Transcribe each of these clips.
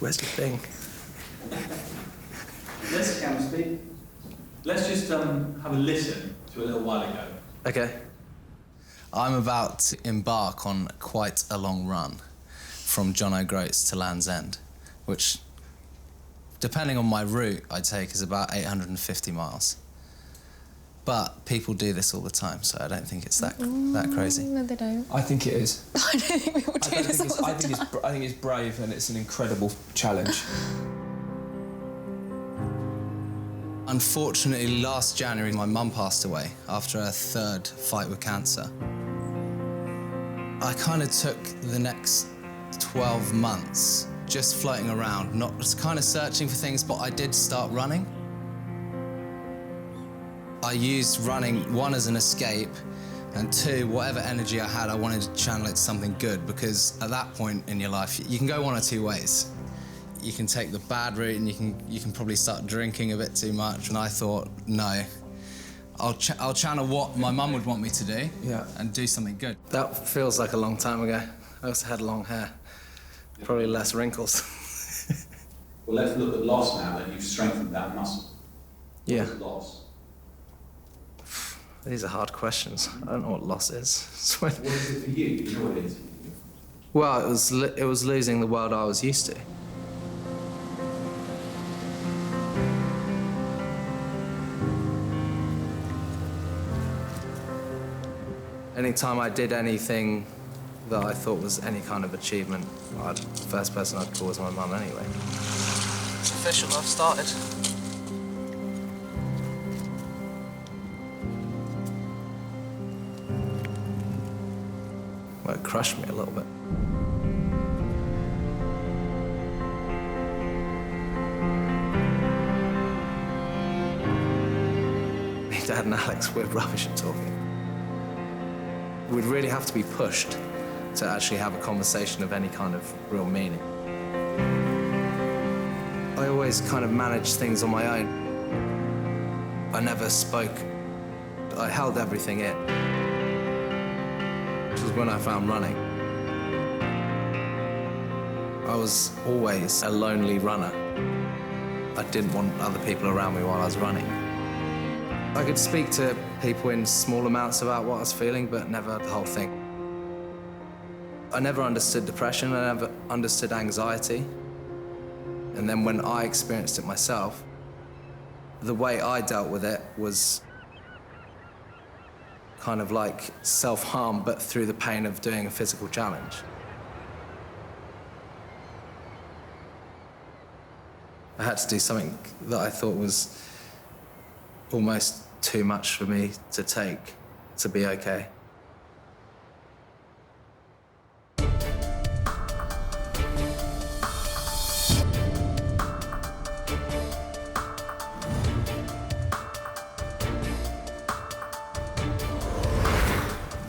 Where's the thing? Let's just have a listen to a little while ago. Okay. I'm about to embark on quite a long run from John O'Groats to Land's End, which, depending on my route I take, is about 850 miles. But people do this all the time, so I don't think it's that crazy. No, they don't. I think it is. I don't think people do this all the time. I think it's brave and it's an incredible challenge. Unfortunately, last January, my mum passed away after her third fight with cancer. I kind of took the next 12 months just floating around, not just kind of searching for things, but I did start running. I used running, one, as an escape, and two, whatever energy I had, I wanted to channel it to something good, because at that point in your life, you can go one or two ways. You can take the bad route and you can probably start drinking a bit too much. And I thought, no, I'll channel what my mum would want me to do and do something good. That feels like a long time ago. I also had long hair. Probably less wrinkles. Well, let's look at loss now that you've strengthened that muscle. Yeah. What is loss? These are hard questions. I don't know what loss is. What is it for you? You know what it is? Well, it was losing the world I was used to. Anytime I did anything that I thought was any kind of achievement, the first person I'd call was my mum anyway. It's official, I've started. Well, it crushed me a little bit. My dad and Alex were rubbish at talking. We'd really have to be pushed to actually have a conversation of any kind of real meaning. I always kind of managed things on my own. I never spoke. I held everything in. Which was when I found running. I was always a lonely runner. I didn't want other people around me while I was running. I could speak to people in small amounts about what I was feeling, but never the whole thing. I never understood depression, I never understood anxiety. And then when I experienced it myself, the way I dealt with it was kind of like self-harm, but through the pain of doing a physical challenge. I had to do something that I thought was almost too much for me to take to be okay.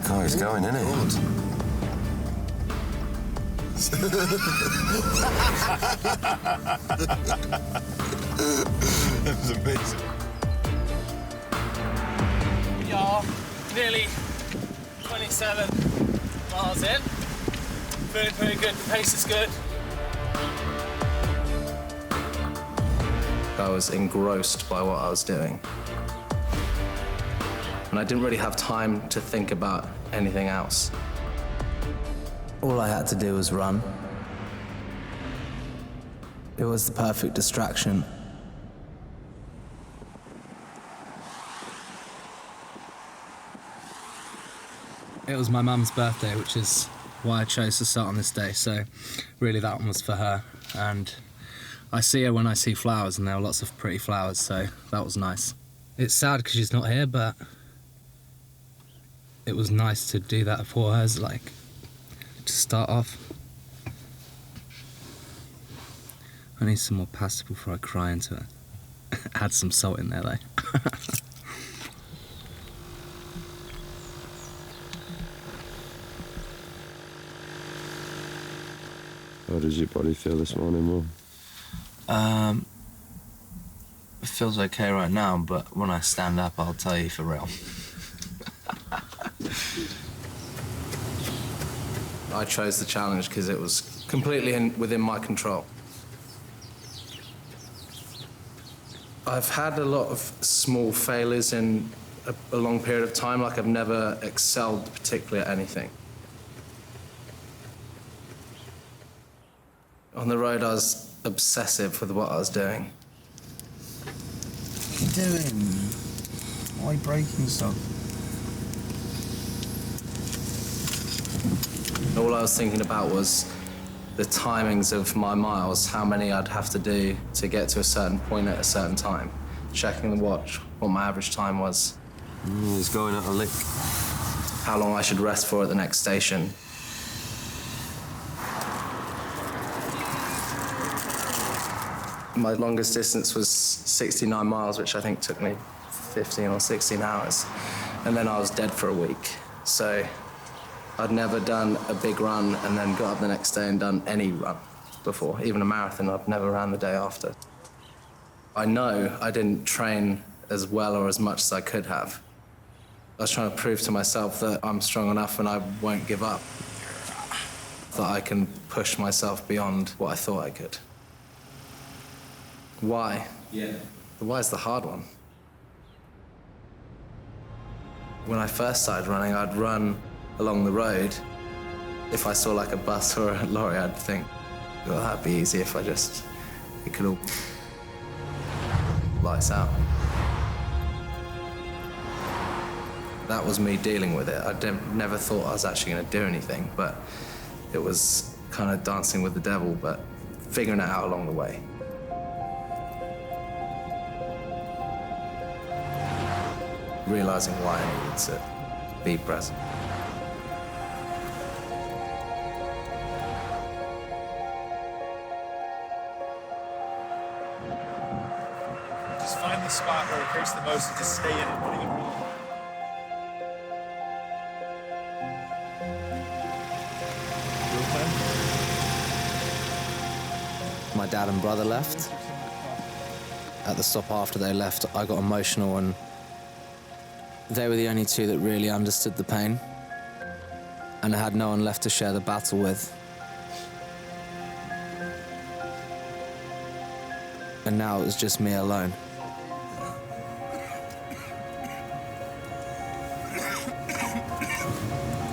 Car's going, isn't it? That was amazing. We are nearly 27 miles in. Feeling pretty good, the pace is good. I was engrossed by what I was doing. And I didn't really have time to think about anything else. All I had to do was run. It was the perfect distraction. It was my mum's birthday, which is why I chose to start on this day, so really that one was for her. And I see her when I see flowers, and there were lots of pretty flowers, so that was nice. It's sad because she's not here, but it was nice to do that for her, like, to start off. I need some more pasta before I cry into it. Add some salt in there, though. How does your body feel this morning, Mum? It feels okay right now, but when I stand up, I'll tell you for real. I chose the challenge because it was completely within my control. I've had a lot of small failures in a long period of time, like I've never excelled particularly at anything. On the road, I was obsessive with what I was doing. What are you doing? Why are you breaking stuff? All I was thinking about was the timings of my miles, how many I'd have to do to get to a certain point at a certain time. Checking the watch, what my average time was. He's going at a lick. How long I should rest for at the next station. My longest distance was 69 miles, which I think took me 15 or 16 hours. And then I was dead for a week. So I'd never done a big run and then got up the next day and done any run before. Even a marathon, I'd never ran the day after. I know I didn't train as well or as much as I could have. I was trying to prove to myself that I'm strong enough and I won't give up. That I can push myself beyond what I thought I could. Why? Yeah. The why is the hard one. When I first started running, I'd run along the road. If I saw like a bus or a lorry, I'd think, well, that'd be easy if it could all lights out. That was me dealing with it. I never thought I was actually going to do anything, but it was kind of dancing with the devil, but figuring it out along the way. Realizing why I needed to be present. Just find the spot where it hurts the most and just stay in it. What do you mean? My dad and brother left. At the stop after they left, I got emotional, and they were the only two that really understood the pain. And I had no one left to share the battle with. And now it was just me alone.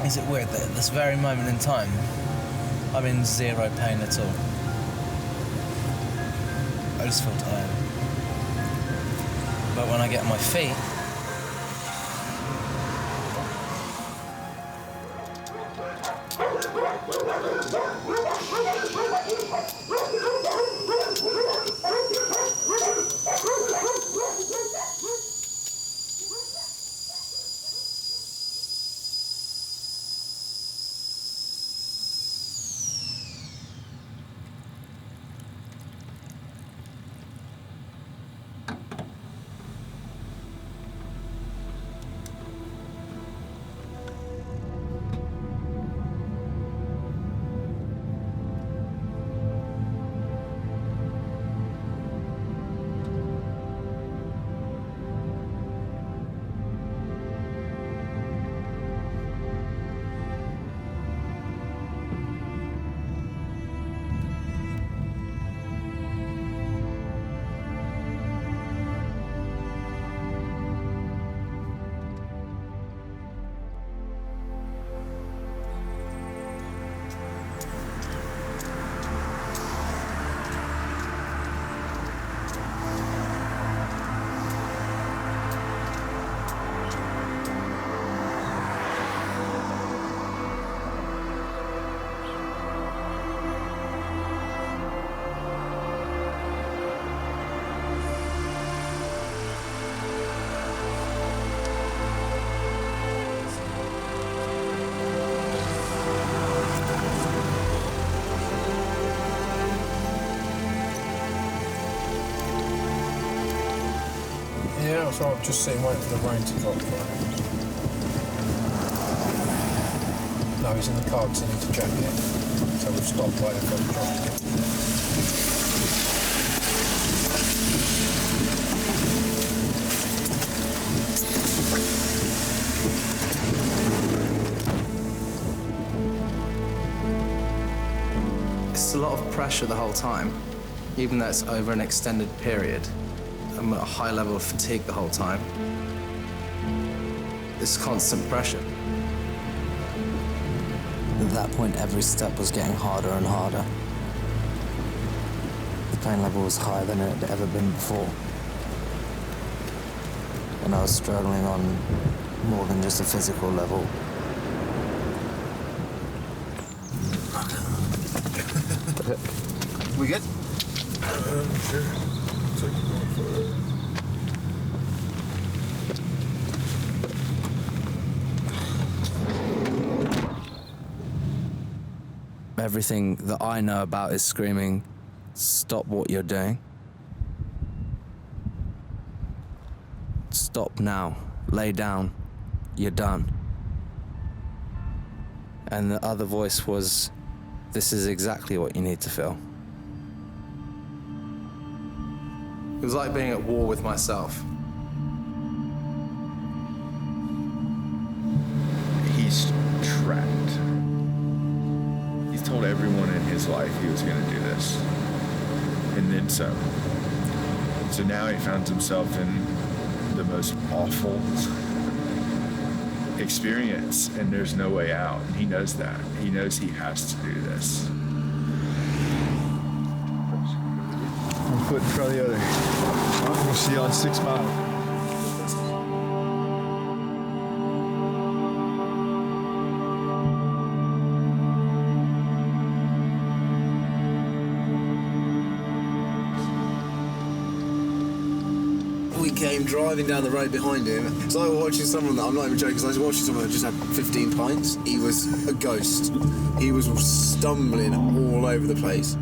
Is it weird that at this very moment in time, I'm in zero pain at all? I just feel tired. But when I get on my feet, Yeah, so I'm just sitting waiting for the rain to drop. No, he's in the car because he needs a jacket. So we've stopped waiting for him to drop. It's a lot of pressure the whole time, even though it's over an extended period. I'm at a high level of fatigue the whole time. This constant pressure. At that point, every step was getting harder and harder. The pain level was higher than it had ever been before. And I was struggling on more than just a physical level. We good? Sure. It's like you're going for it. Everything that I know about is screaming, stop what you're doing. Stop now. Lay down. You're done. And the other voice was, this is exactly what you need to feel. It was like being at war with myself. He's trapped. He's told everyone in his life he was going to do this. And then some. So now he finds himself in the most awful experience, and there's no way out. And he knows that. He knows he has to do this. One foot in front of the other. We'll see you on 6 Mile. We came driving down the road behind him. So I was watching someone that, I'm not even joking, I was watching someone that just had 15 pints. He was a ghost. He was stumbling all over the place.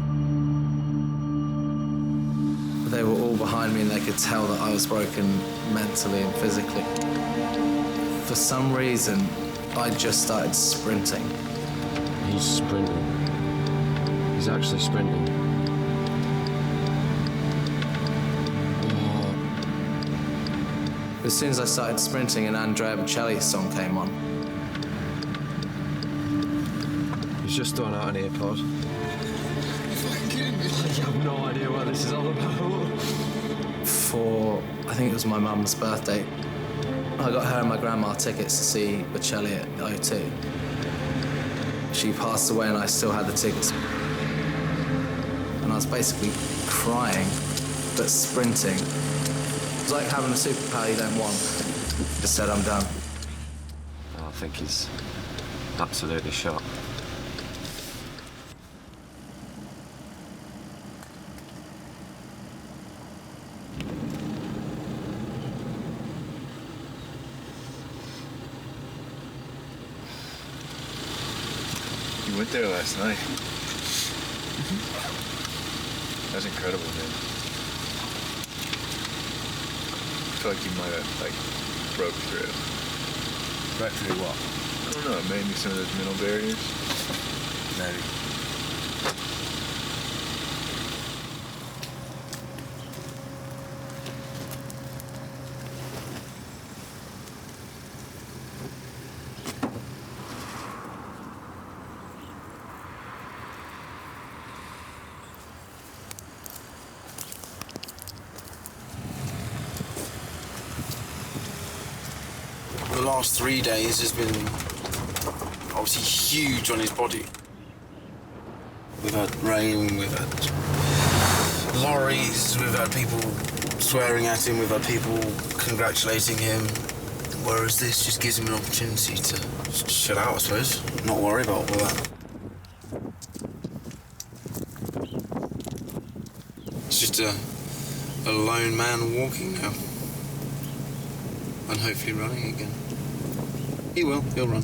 They were all behind me and they could tell that I was broken mentally and physically. For some reason, I just started sprinting. He's sprinting. He's actually sprinting. As soon as I started sprinting, an Andrea Bocelli song came on. He's just thrown out an earpod. You're fucking kidding me. I have no idea what this is all about. For, I think it was my mum's birthday, I got her and my grandma tickets to see Bocelli at O2. She passed away and I still had the tickets. And I was basically crying, but sprinting. It's like having a superpower you don't want. Just said, I'm done. I think he's absolutely shot. You went there last night. That was incredible, man. I feel like you might have, broke through. Broke through what? I don't know, maybe some of those mental barriers. Maybe. The last 3 days has been obviously huge on his body. We've had rain, we've had lorries, we've had people swearing at him, we've had people congratulating him. Whereas this just gives him an opportunity to just chill out, I suppose, not worry about all that. It's just a lone man walking now. And hopefully running again. He will, he'll run.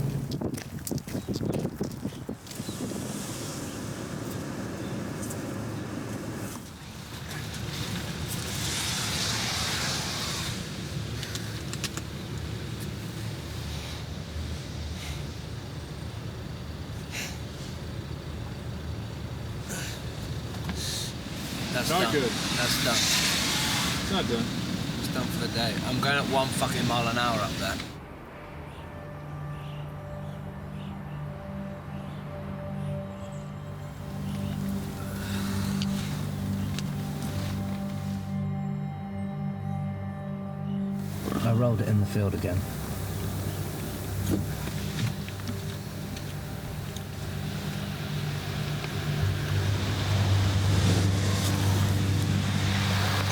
That's Not done. good. That's done. It's not done. It's done for the day. I'm going at 1 fucking mile an hour up there. rolled it in the field again.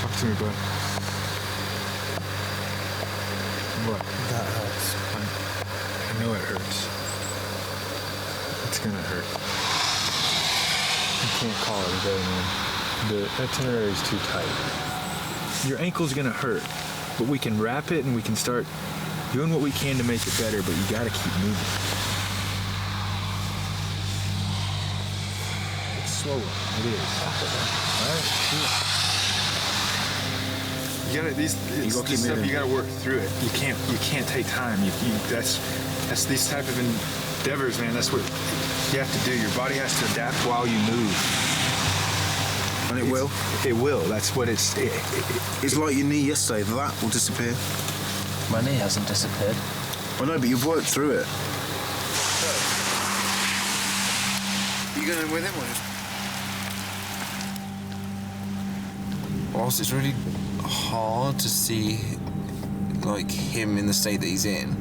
Talk to me, bud. What? That hurts. I know it hurts. It's gonna hurt. You can't call it a day, man. The itinerary is too tight. Your ankle's gonna hurt, but we can wrap it and we can start doing what we can to make it better, but you gotta keep moving. It's slower. It is. Alright? You gotta this stuff, you gotta work through it. You can't take time. That's these type of endeavors, man. That's what you have to do. Your body has to adapt while you move. And it will? It will. That's what it's... It's like your knee yesterday. That will disappear. My knee hasn't disappeared. I know, but you've worked through it. Are you going with him or just... Whilst it's really hard to see, like, him in the state that he's in,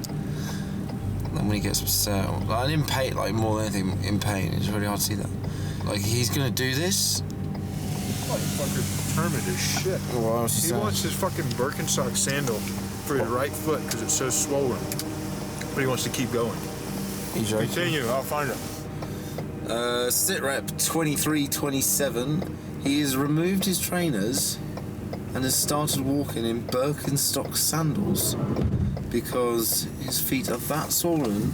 and when he gets upset, like, in pain, like, more than anything, in pain, it's really hard to see that. Like, he's going to do this... Like fucking determined as shit. Well, he wants his fucking Birkenstock sandal for his right foot because it's so swollen. But he wants to keep going. He's joking. Continue, I'll find him. Sit rep 23-27. He has removed his trainers and has started walking in Birkenstock sandals because his feet are that swollen.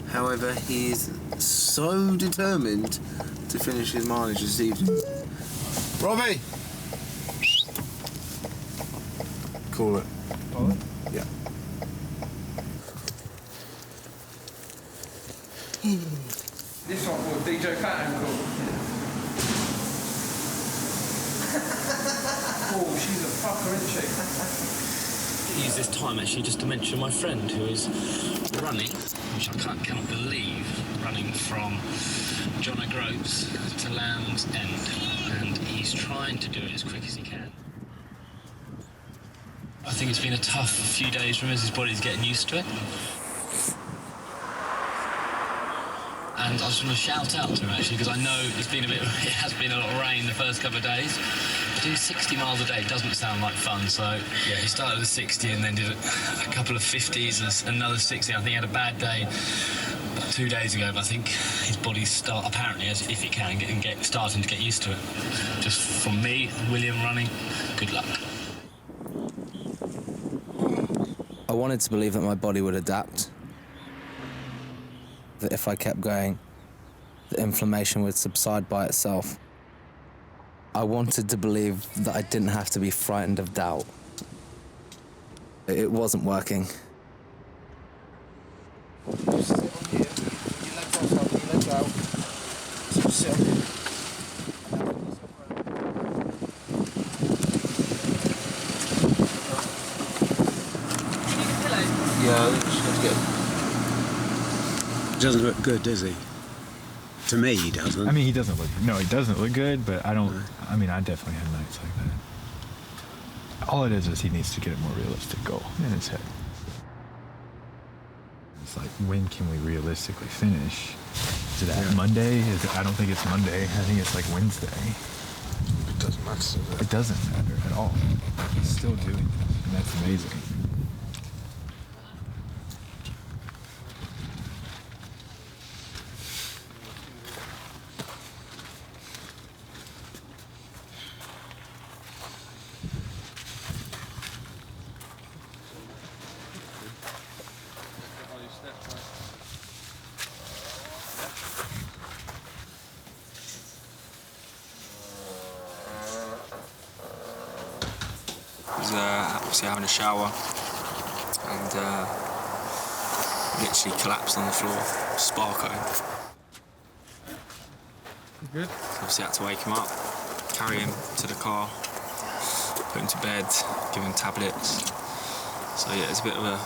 However, he is so determined to finish his mileage this evening. Robbie! Call it. Call it? Yeah. This one called DJ Pattern called. Oh, she's a fucker, isn't she? Use this time actually just to mention my friend who is running, which I cannot believe, running from John O'Groats to Land's End, and he's trying to do it as quick as he can. I think it's been a tough few days for him as his body's getting used to it. And I just want to shout out to him actually, because I know it has been a lot of rain the first couple of days. To do 60 miles a day doesn't sound like fun, so yeah, he started with 60 and then did a couple of 50s, another 60. I think he had a bad day about 2 days ago, but I think his body's apparently, if it can, starting to get used to it. Just from me, William running, good luck. I wanted to believe that my body would adapt, that if I kept going, the inflammation would subside by itself. I wanted to believe that I didn't have to be frightened of doubt. It wasn't working. Just sit on here, your legs outside, your legs out. So just sit on here. Yeah, just got to get... Doesn't look good, does he? To me, he doesn't. I mean, he doesn't look... No, he doesn't look good, but I don't... I mean, I definitely had nights like that. All it is he needs to get a more realistic goal in his head. It's like, when can we realistically finish? Is it Monday? I don't think it's Monday. I think it's like Wednesday. It doesn't matter, does it? It doesn't matter at all. He's still doing it, and that's amazing. Obviously having a shower and literally collapsed on the floor, sparking. Good. Obviously had to wake him up, carry him to the car, put him to bed, give him tablets. So yeah, it's a bit of a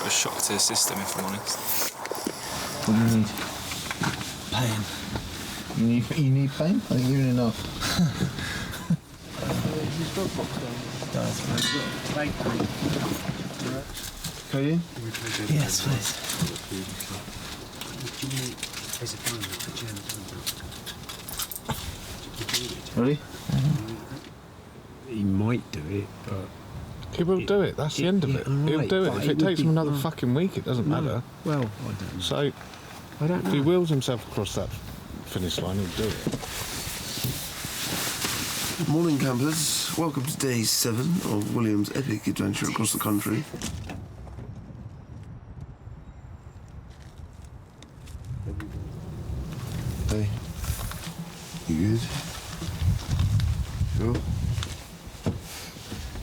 shock to the system, if I'm honest. What do you need? Pain. You need pain? I think you're in enough. Is his dog box down? Does. Codeine? Yes, please. Ready? He might do it, but... He will do it, that's the end of it. He'll right, do it. but If it takes him another no. fucking week, it doesn't matter. Well, I don't know. So, I don't if he know. wheels himself across that finish line, he'll do it. Morning, campers. Welcome to day 7 of William's epic adventure across the country. Hey. You good? Sure? Do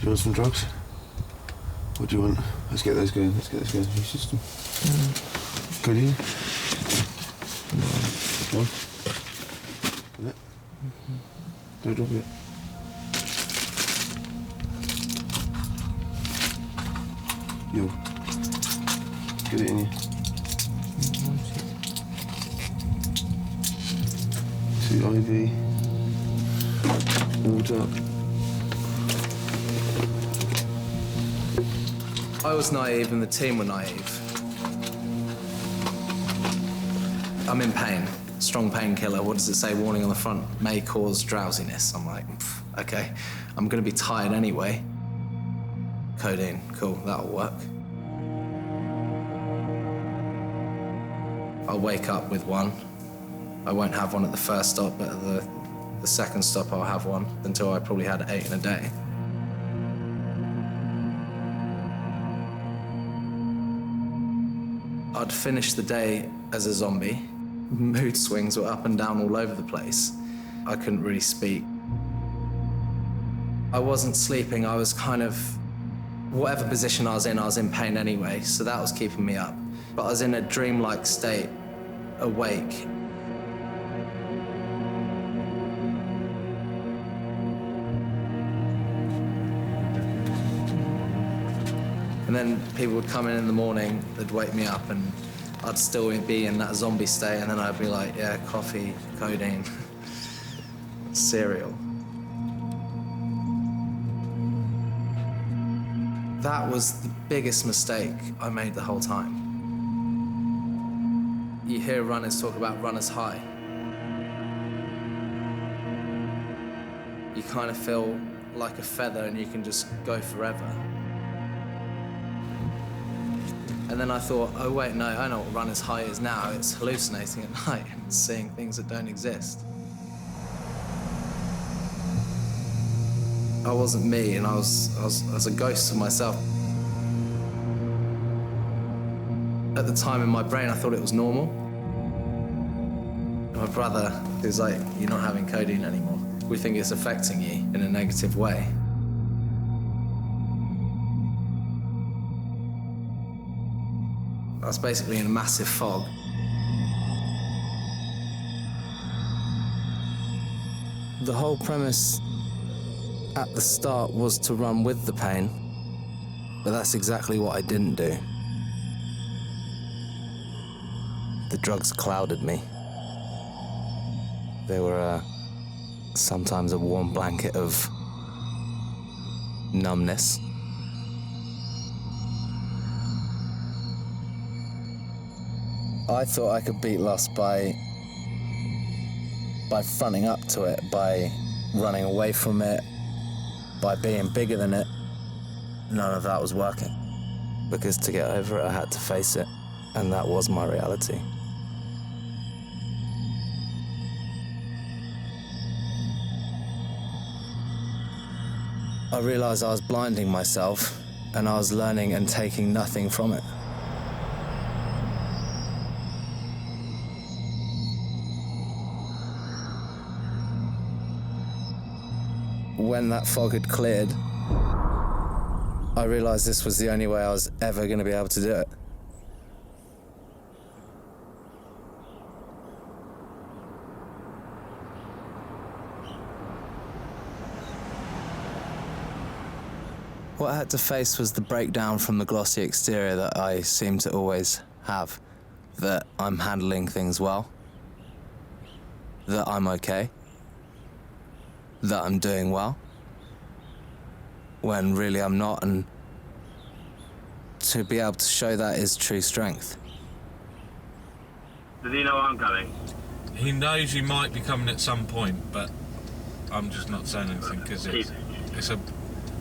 you want some drugs? What do you want? Let's get those going. Let's get those going. Your system. Codeine? One. Yeah. Don't drop it. Yo. Get it in you. 2 IV. Water. I was naive and the team were naive. I'm in pain. Strong painkiller. What does it say? Warning on the front. May cause drowsiness. I'm like, okay. I'm gonna be tired anyway. Codeine. Cool, that'll work. I'll wake up with one. I won't have one at the first stop, but at the second stop I'll have one until I probably had 8 in a day. I'd finish the day as a zombie. Mood swings were up and down all over the place. I couldn't really speak. I wasn't sleeping, I was kind of... Whatever position I was in pain anyway, so that was keeping me up. But I was in a dreamlike state, awake. And then people would come in the morning, they'd wake me up and I'd still be in that zombie state, and then I'd be like, yeah, coffee, codeine, cereal. That was the biggest mistake I made the whole time. You hear runners talk about runner's high. You kind of feel like a feather and you can just go forever. And then I thought, oh wait, no, I know what runner's high is now. It's hallucinating at night and seeing things that don't exist. I wasn't me, and I was a ghost of myself. At the time in my brain, I thought it was normal. My brother, who's like, you're not having codeine anymore. We think it's affecting you in a negative way. I was basically in a massive fog. The whole premise at the start was to run with the pain, but that's exactly what I didn't do. The drugs clouded me. They were sometimes a warm blanket of numbness. I thought I could beat loss by fronting up to it, by running away from it, by being bigger than it. None of that was working. Because to get over it, I had to face it, and that was my reality. I realized I was blinding myself, and I was learning and taking nothing from it. When that fog had cleared, I realized this was the only way I was ever going to be able to do it. What I had to face was the breakdown from the glossy exterior that I seem to always have. That I'm handling things well. That I'm okay. That I'm doing well. When really I'm not, and to be able to show that is true strength. Does he know I'm coming? He knows you might be coming at some point, but I'm just not saying anything because it's a...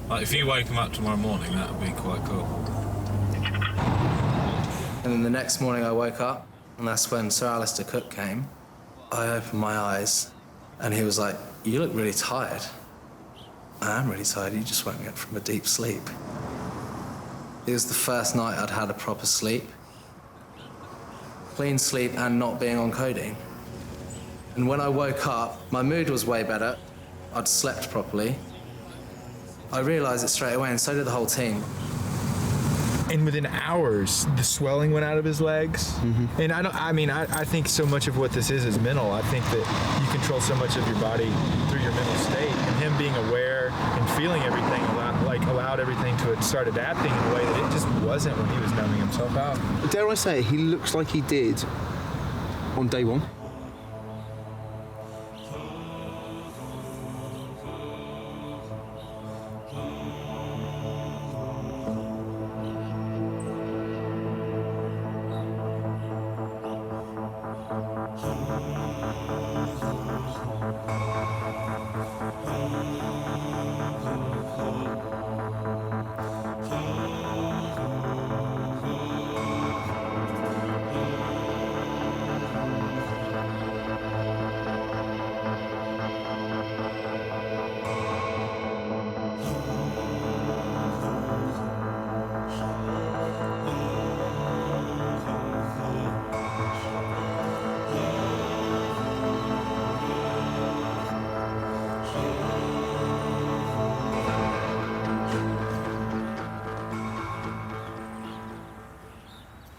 Like, if you wake him up tomorrow morning, that would be quite cool. And then the next morning I woke up, and that's when Sir Alistair Cook came. I opened my eyes, and he was like, "You look really tired." "I am really tired, you just woke me up from a deep sleep." It was the first night I'd had a proper sleep. Clean sleep and not being on codeine. And when I woke up, my mood was way better. I'd slept properly. I realised it straight away, and so did the whole team. And within hours, the swelling went out of his legs. And I think so much of what this is mental. I think that you control so much of your body through your mental state. And him being aware and feeling everything allowed everything to start adapting in a way that it just wasn't when he was numbing himself out. Dare I say, he looks like he did on day one.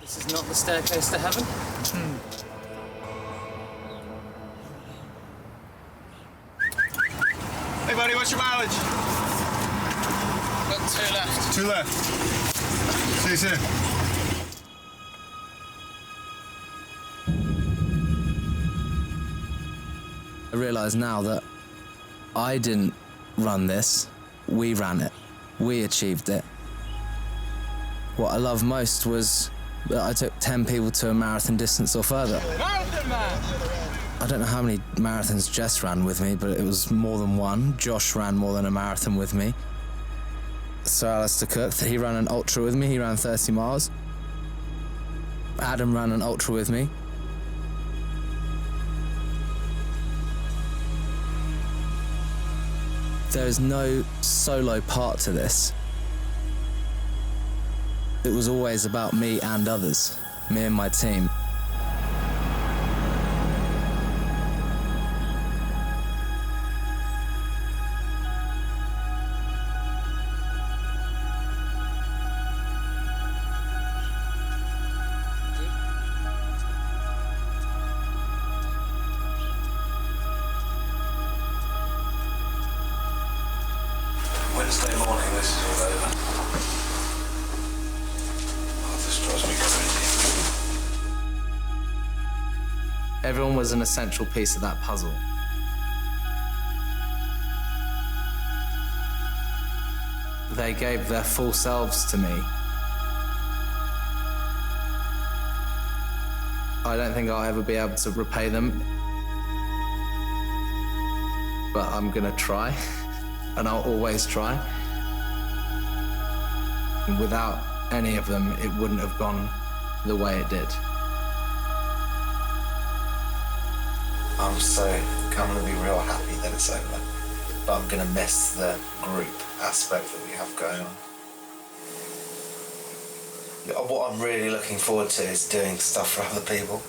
This is not the staircase to heaven. Hey buddy, what's your mileage? Got 2 left. 2 left. See you soon. I realise now that I didn't run this, we ran it. We achieved it. What I loved most was that I took 10 people to a marathon distance or further. Marathon man! I don't know how many marathons Jess ran with me, but it was more than one. Josh ran more than a marathon with me. Sir Alistair Cook, he ran an ultra with me, he ran 30 miles. Adam ran an ultra with me. There is no solo part to this. It was always about me and others, me and my team. Wednesday morning, this is all over. Oh, this drives me crazy. Everyone was an essential piece of that puzzle. They gave their full selves to me. I don't think I'll ever be able to repay them, but I'm gonna try, and I'll always try. And without any of them, it wouldn't have gone the way it did. I'm gonna be real happy that it's over, but I'm gonna miss the group aspect that we have going on. What I'm really looking forward to is doing stuff for other people.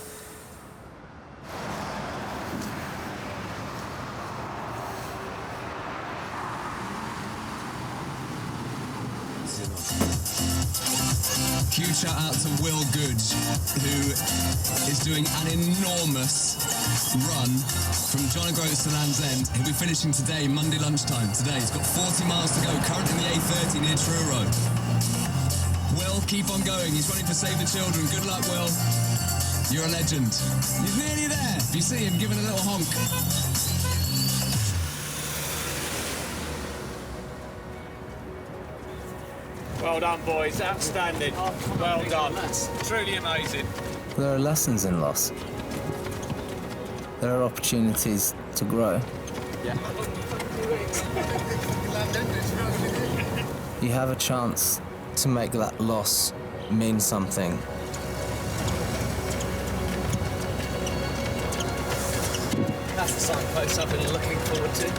Huge shout out to Will Goods, who is doing an enormous run from John O'Groats to Land's End. He'll be finishing today, Monday lunchtime. Today, he's got 40 miles to go, currently in the A30 near Truro. Will, keep on going. He's running for Save the Children. Good luck, Will. You're a legend. He's nearly there. If you see him, give him a little honk. Well done, boys. Outstanding. Well done. Truly amazing. There are lessons in loss. There are opportunities to grow. Yeah. You have a chance to make that loss mean something. That's the signpost I've been looking forward to.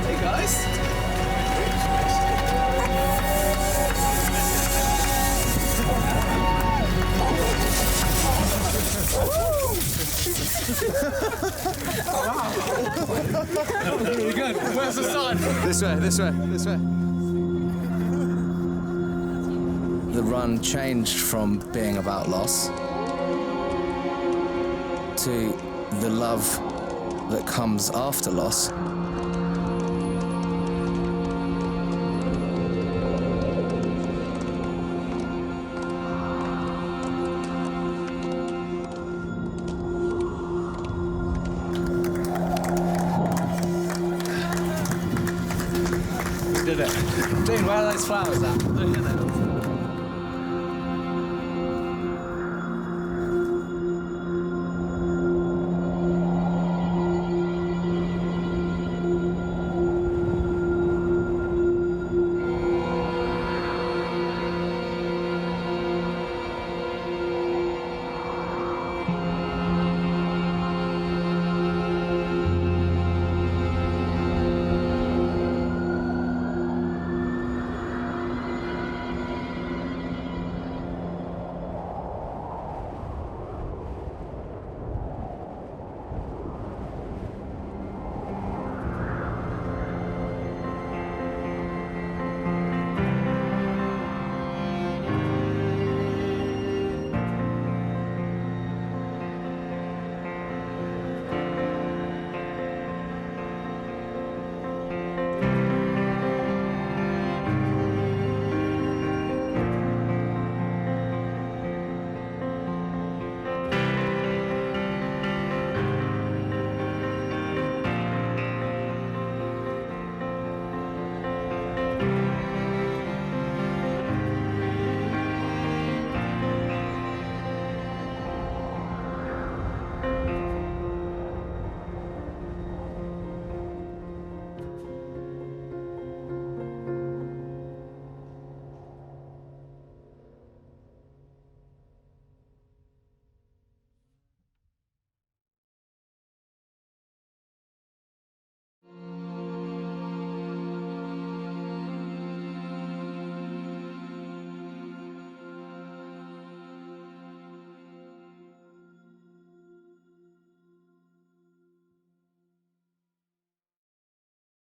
Hey guys. Really good. Where's the sign? This way, this way, this way. The run changed from being about loss to the love that comes after loss. Did it. Dean, where are those flowers at?